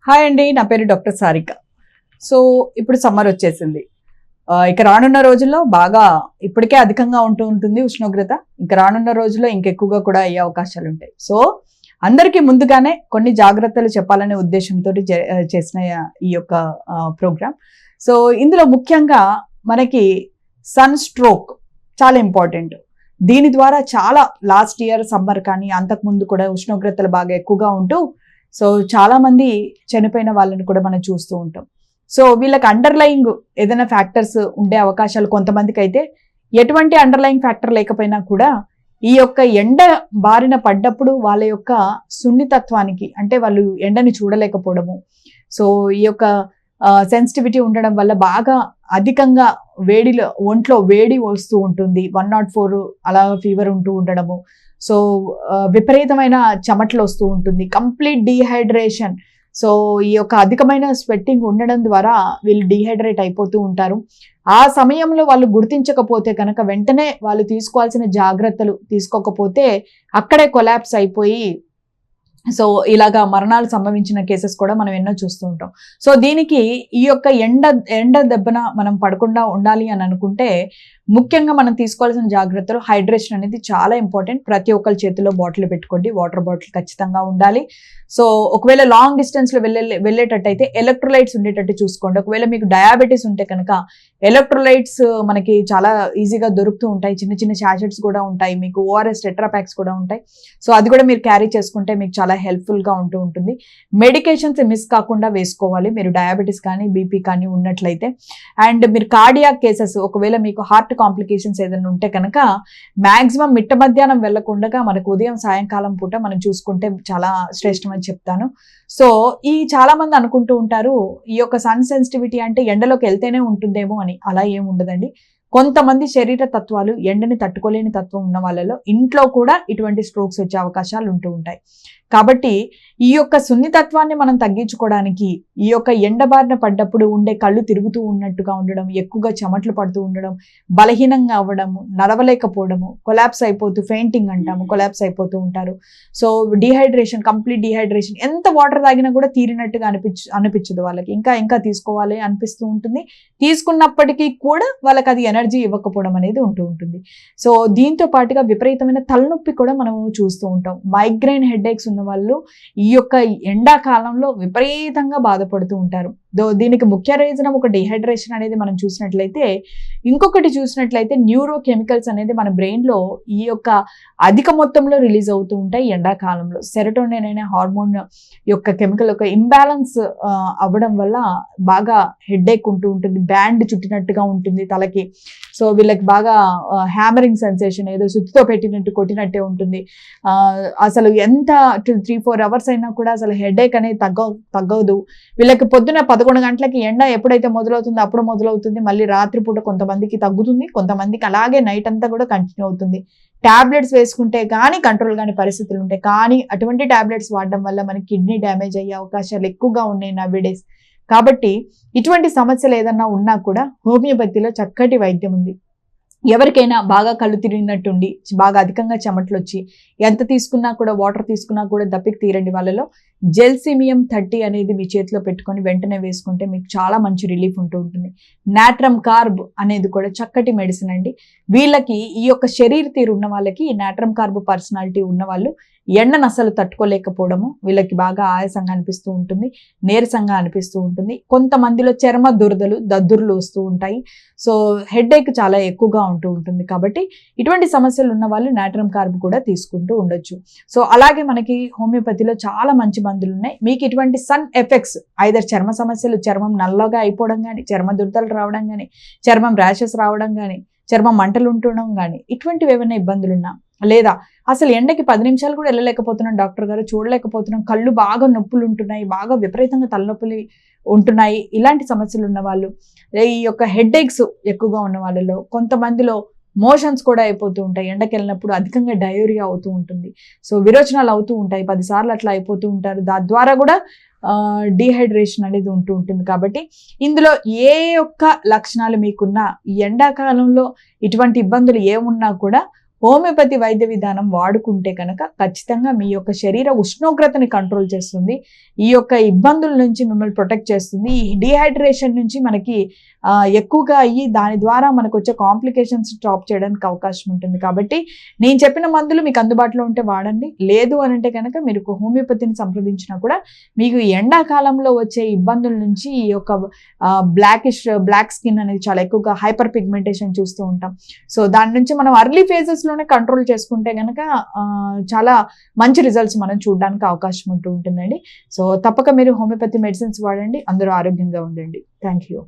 Hi అండి, నా పేరు డాక్టర్ సారిక. సో ఇప్పుడు సమ్మర్ వచ్చేసింది. ఇక రానున్న రోజుల్లో బాగా ఇప్పటికే అధికంగా ఉంటుంది ఉష్ణోగ్రత. ఇక రానున్న రోజుల్లో ఇంకెక్కువగా కూడా అయ్యే అవకాశాలు ఉంటాయి. సో అందరికీ ముందుగానే కొన్ని జాగ్రత్తలు చెప్పాలనే ఉద్దేశంతో చేసిన ఈ యొక్క ప్రోగ్రామ్. సో ఇందులో ముఖ్యంగా మనకి సన్ స్ట్రోక్ చాలా ఇంపార్టెంట్. దీని ద్వారా చాలా లాస్ట్ ఇయర్ సమ్మర్ కానీ అంతకుముందు కూడా ఉష్ణోగ్రతలు బాగా ఎక్కువగా ఉంటూ సో చాలా మంది చనిపోయిన వాళ్ళని కూడా మనం చూస్తూ ఉంటాం. సో వీళ్ళకి అండర్లయింగ్ ఏదైనా ఫ్యాక్టర్స్ ఉండే అవకాశాలు కొంతమందికి అయితే, ఎటువంటి అండర్లయింగ్ ఫ్యాక్టర్ లేకపోయినా కూడా ఈ యొక్క ఎండ బారిన పడ్డప్పుడు వాళ్ళ యొక్క సున్నితత్వానికి, అంటే వాళ్ళు ఎండని చూడలేకపోవడము, సో ఈ యొక్క సెన్సిటివిటీ ఉండడం వల్ల బాగా అధికంగా ఒంట్లో వేడి వస్తూ ఉంటుంది. 104 అలా ఫీవర్ ఉంటూ ఉండడము, సో విపరీతమైన చెమటలు వస్తూ ఉంటుంది, కంప్లీట్ డీహైడ్రేషన్. సో ఈ యొక్క అధికమైన స్వెట్టింగ్ ఉండడం ద్వారా వీళ్ళు డీహైడ్రేట్ అయిపోతూ ఉంటారు. ఆ సమయంలో వాళ్ళు గుర్తించకపోతే కనుక వెంటనే వాళ్ళు తీసుకోవాల్సిన జాగ్రత్తలు తీసుకోకపోతే అక్కడే కొలాప్స్ అయిపోయి సో ఇలాగా మరణాలు సంభవించిన కేసెస్ కూడా మనం ఎన్నో చూస్తూ ఉంటాం. సో దీనికి ఈ యొక్క ఎండ దెబ్బన మనం పడకుండా ఉండాలి అని అనుకుంటే ముఖ్యంగా మనం తీసుకోవాల్సిన జాగ్రత్తలు, హైడ్రేషన్ అనేది చాలా ఇంపార్టెంట్. ప్రతి ఒక్కరి చేతిలో బాటిల్ పెట్టుకోండి, వాటర్ బాటిల్ ఖచ్చితంగా ఉండాలి. సో ఒకవేళ లాంగ్ డిస్టెన్స్లో వెళ్ళేటట్టయితే ఎలక్ట్రోలైట్స్ ఉండేటట్టు చూసుకోండి. ఒకవేళ మీకు డయాబెటీస్ ఉంటే కనుక ఎలక్ట్రోలైట్స్ మనకి చాలా ఈజీగా దొరుకుతూ ఉంటాయి, చిన్న చిన్న శాచెట్స్ కూడా ఉంటాయి, మీకు ఓఆర్ఎస్ టెట్రాప్యాక్స్ కూడా ఉంటాయి. సో అది కూడా మీరు క్యారీ చేసుకుంటే మీకు చాలా హెల్ప్ఫుల్గా ఉంటుంది. మెడికేషన్స్ మిస్ కాకుండా వేసుకోవాలి మీరు డయాబెటీస్ కానీ బీపీ కానీ ఉన్నట్లయితే. అండ్ మీరు కార్డియాక్ కేసెస్, ఒకవేళ మీకు హార్ట్ కాంప్లికేషన్స్ ఏదైనా ఉంటే కనుక మాక్సిమం మిట్ట మధ్యాహ్నం వెళ్లకుండా మనకు ఉదయం సాయంకాలం పూట మనం చూసుకుంటే చాలా శ్రేష్టం అని చెప్తాను. సో ఈ చాలా మంది అనుకుంటూ ఉంటారు ఈ యొక్క సన్ సెన్సిటివిటీ అంటే ఎండలోకి వెళ్తేనే ఉంటుందేమో అని. అలా ఏమి ఉండదండి. కొంతమంది శరీర తత్వాలు ఎండని తట్టుకోలేని తత్వం ఉన్న వాళ్ళలో ఇంట్లో కూడా ఇటువంటి స్ట్రోక్స్ వచ్చే అవకాశాలు ఉంటూ ఉంటాయి. కాబట్టి ఈ యొక్క సున్నితత్వాన్ని మనం తగ్గించుకోవడానికి ఈ యొక్క ఎండ బారిన పడ్డప్పుడు ఉండే కళ్ళు తిరుగుతూ ఉన్నట్టుగా ఉండడం, ఎక్కువగా చెమటలు పడుతూ ఉండడం, బలహీనంగా అవ్వడము, నడవలేకపోవడము, కొలాప్స్ అయిపోతూ, ఫెయింటింగ్ అంటాము, కొలాప్స్ అయిపోతూ ఉంటారు. సో డీహైడ్రేషన్, కంప్లీట్ డీహైడ్రేషన్, ఎంత వాటర్ తాగినా కూడా తీరినట్టుగా అనిపించదు వాళ్ళకి, ఇంకా ఇంకా తీసుకోవాలి అనిపిస్తూ ఉంటుంది. తీసుకున్నప్పటికీ కూడా వాళ్ళకి అది ఎనర్జీ ఇవ్వకపోవడం అనేది ఉంటూ ఉంటుంది. సో దీంతో పాటుగా విపరీతమైన తలనొప్పి కూడా మనం చూస్తూ ఉంటాం. మైగ్రైన్ హెడేక్స్ ఉన్న వాళ్ళు ఈ యొక్క ఎండాకాలంలో విపరీతంగా బాధపడుతూ ఉంటారు. దీనికి ముఖ్య రీజన్ ఒక డీహైడ్రేషన్ అనేది మనం చూసినట్లయితే, ఇంకొకటి చూసినట్లయితే న్యూరో కెమికల్స్ అనేది మన బ్రెయిన్లో ఈ యొక్క అధిక మొత్తంలో రిలీజ్ అవుతూ ఉంటాయి ఎండాకాలంలో. సెరటోనిన్ అనే హార్మోన్ యొక్క కెమికల్ యొక్క ఇంబ్యాలెన్స్ అవ్వడం వల్ల బాగా హెడేక్ ఉంటూ ఉంటుంది, బ్యాండ్ చుట్టినట్టుగా ఉంటుంది తలకి. సో వీళ్ళకి బాగా హ్యామరింగ్ సెన్సేషన్, ఏదో సుత్తితో పెట్టినట్టు కొట్టినట్టే ఉంటుంది. అసలు ఎంత 3-4 అవర్స్ అయినా కూడా అసలు హెడేక్ అనేది తగ్గదు. వీళ్ళకి పొద్దున 11 గంటలకి ఎండ ఎప్పుడైతే మొదలవుతుందో అప్పుడు మొదలవుతుంది. మళ్ళీ రాత్రిపూట కొంతమందికి తగ్గుతుంది, కొంతమందికి అలాగే నైట్ అంతా కూడా కంటిన్యూ అవుతుంది. టాబ్లెట్స్ వేసుకుంటే కానీ కంట్రోల్ కాని పరిస్థితులు ఉంటాయి. కానీ అటువంటి టాబ్లెట్స్ వాడడం వల్ల మనకి కిడ్నీ డ్యామేజ్ అయ్యే అవకాశాలు ఎక్కువగా ఉన్నాయి నవ్వేడేస్. కాబట్టి ఇటువంటి సమస్యలు ఏదన్నా ఉన్నా కూడా హోమియోపతిలో చక్కటి వైద్యం ఉంది. ఎవరికైనా బాగా కళ్ళు తిరిగినట్టుండి, బాగా అధికంగా చెమటలు వచ్చి, ఎంత తీసుకున్నా కూడా, వాటర్ తీసుకున్నా కూడా దప్పికి తీరండి వాళ్ళలో జెల్సిమియం 30 అనేది మీ చేతిలో పెట్టుకొని వెంటనే వేసుకుంటే మీకు చాలా మంచి రిలీఫ్ ఉంటూ ఉంటుంది. నాట్రమ్ కార్బ్ అనేది కూడా చక్కటి మెడిసిన్ అండి. వీళ్ళకి ఈ యొక్క శరీర తీరు ఉన్న వాళ్ళకి, ఈ నాట్రమ్ కార్బ్ పర్సనాలిటీ ఉన్న వాళ్ళు ఎండను అసలు తట్టుకోలేకపోవడము, వీళ్ళకి బాగా ఆయాసంగా అనిపిస్తూ ఉంటుంది, నీరసంగా అనిపిస్తూ ఉంటుంది. కొంతమందిలో చర్మ దురదలు, దద్దుర్లు వస్తూ ఉంటాయి. సో హెడేక్ చాలా ఎక్కువగా ఉంటూ ఉంటుంది. కాబట్టి ఇటువంటి సమస్యలు ఉన్న వాళ్ళు నాట్రమ్ కార్బ్ కూడా తీసుకుంటూ ఉండొచ్చు. సో అలాగే మనకి హోమియోపతిలో చాలా మంచి మందులు ఉన్నాయి. మీకు ఇటువంటి సన్ ఎఫెక్ట్స్, ఐదర్ చర్మ సమస్యలు, చర్మం నల్లగా అయిపోవడం కానీ, చర్మ దురదలు రావడం కానీ, చర్మం ర్యాషెస్ రావడం కానీ, చర్మం మంటలు ఉంటడం కానీ, ఇటువంటివి ఏమైనా ఇబ్బందులున్నా, లేదా అసలు ఎండకి 10 నిమిషాలు కూడా వెళ్ళలేకపోతున్నాం డాక్టర్ గారు, చూడలేకపోతున్నాం, కళ్ళు బాగా నొప్పులు ఉంటున్నాయి, బాగా విపరీతంగా తలనొప్పులు ఉంటున్నాయి, ఇలాంటి సమస్యలు ఉన్న వాళ్ళు, ఈ యొక్క హెడేక్స్ ఎక్కువగా ఉన్న వాళ్ళలో, కొంతమందిలో మోషన్స్ కూడా అయిపోతూ ఉంటాయి, ఎండకి వెళ్ళినప్పుడు అధికంగా డయోరియా అవుతూ ఉంటుంది, సో విరోచనాలు అవుతూ ఉంటాయి, 10 సార్లు అట్లా అయిపోతూ ఉంటారు. దాని ద్వారా కూడా డీహైడ్రేషన్ అనేది ఉంటూ ఉంటుంది. కాబట్టి ఇందులో ఏ ఒక్క లక్షణాలు మీకున్నా, ఈ ఎండాకాలంలో ఇటువంటి ఇబ్బందులు ఏమున్నా కూడా హోమియోపతి వైద్య విధానం వాడుకుంటే కనుక ఖచ్చితంగా మీ యొక్క శరీర ఉష్ణోగ్రతని కంట్రోల్ చేస్తుంది, ఈ యొక్క ఇబ్బందుల నుంచి మిమ్మల్ని ప్రొటెక్ట్ చేస్తుంది. ఈ డిహైడ్రేషన్ నుంచి మనకి ఎక్కువగా అయ్యి దాని ద్వారా మనకు వచ్చే కాంప్లికేషన్స్ స్టాప్ చేయడానికి అవకాశం ఉంటుంది. కాబట్టి నేను చెప్పిన మందులు మీకు అందుబాటులో ఉంటే వాడండి. లేదు అని అంటే కనుక మీరు హోమియోపతిని సంప్రదించినా కూడా మీకు ఎండాకాలంలో వచ్చే ఇబ్బందుల నుంచి ఈ యొక్క బ్లాక్ స్కిన్ అనేది చాలా ఎక్కువగా హైపర్ పిగ్మెంటేషన్ చూస్తూ ఉంటాం. సో దాని నుంచి మనం అర్లీ ఫేజెస్లోనే కంట్రోల్ చేసుకుంటే కనుక చాలా మంచి రిజల్ట్స్ మనం చూడడానికి అవకాశం ఉంటుందండి. సో తప్పక మీరు హోమియోపతి మెడిసిన్స్ వాడండి, అందరూ ఆరోగ్యంగా ఉండండి. Thank you.